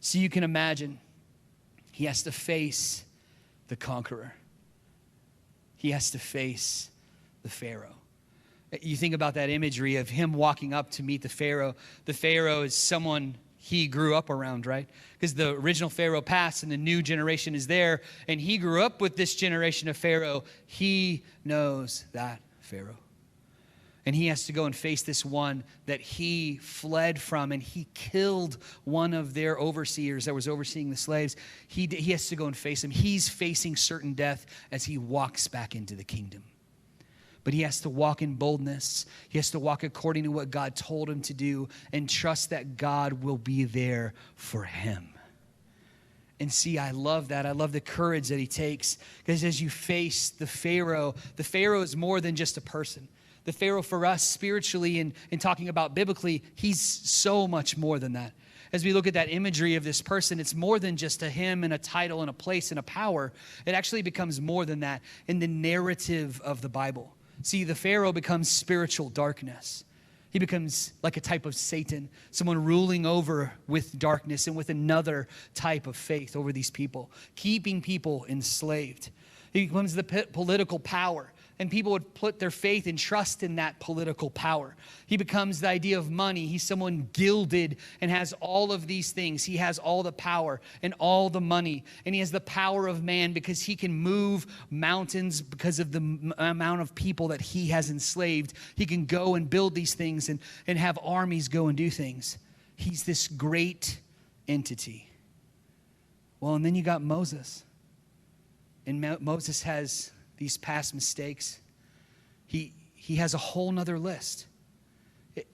So you can imagine he has to face the conqueror. He has to face the Pharaoh. You think about that imagery of him walking up to meet the Pharaoh. The Pharaoh is someone he grew up around, right? Because the original Pharaoh passed and the new generation is there, and he grew up with this generation of Pharaoh. He knows that Pharaoh. And he has to go and face this one that he fled from, and he killed one of their overseers that was overseeing the slaves. He has to go and face him. He's facing certain death as he walks back into the kingdom. But he has to walk in boldness. He has to walk according to what God told him to do and trust that God will be there for him. And see, I love that. I love the courage that he takes, because as you face the Pharaoh is more than just a person. The Pharaoh for us spiritually and talking about biblically, he's so much more than that. As we look at that imagery of this person, it's more than just a him and a title and a place and a power. It actually becomes more than that in the narrative of the Bible. See, the Pharaoh becomes spiritual darkness. He becomes like a type of Satan, someone ruling over with darkness and with another type of faith over these people, keeping people enslaved. He becomes the political power, and people would put their faith and trust in that political power. He becomes the idea of money. He's someone gilded and has all of these things. He has all the power and all the money, and he has the power of man because he can move mountains because of the amount of people that he has enslaved. He can go and build these things and have armies go and do things. He's this great entity. Well, and then you got Moses. And Moses has these past mistakes. He has a whole nother list.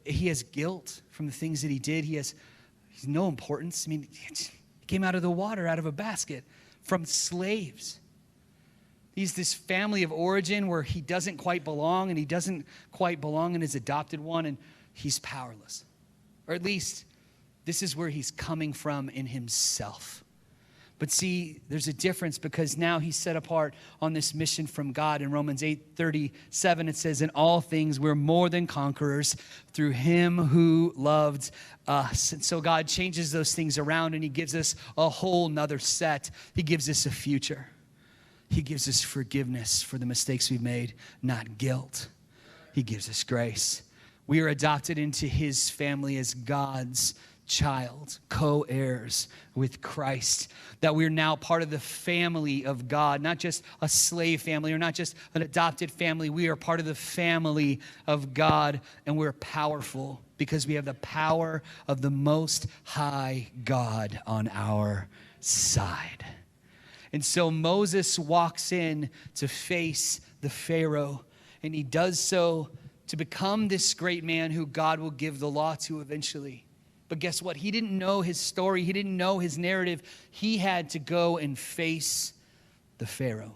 He has guilt from the things that he did. He's no importance. I mean, he came out of the water, out of a basket, from slaves. He's this family of origin where he doesn't quite belong, and he doesn't quite belong in his adopted one, and he's powerless. Or at least, this is where he's coming from in himself. But see, there's a difference, because now he's set apart on this mission from God. In Romans 8:37, it says, "In all things we're more than conquerors through him who loved us." And so God changes those things around, and he gives us a whole nother set. He gives us a future. He gives us forgiveness for the mistakes we've made, not guilt. He gives us grace. We are adopted into his family as God's child, co-heirs with Christ, that we're now part of the family of God, not just a slave family or not just an adopted family. We are part of the family of God, and we're powerful because we have the power of the Most High God on our side. And so Moses walks in to face the Pharaoh, and he does so to become this great man who God will give the law to eventually. But guess what? He didn't know his story. He didn't know his narrative. He had to go and face the Pharaoh.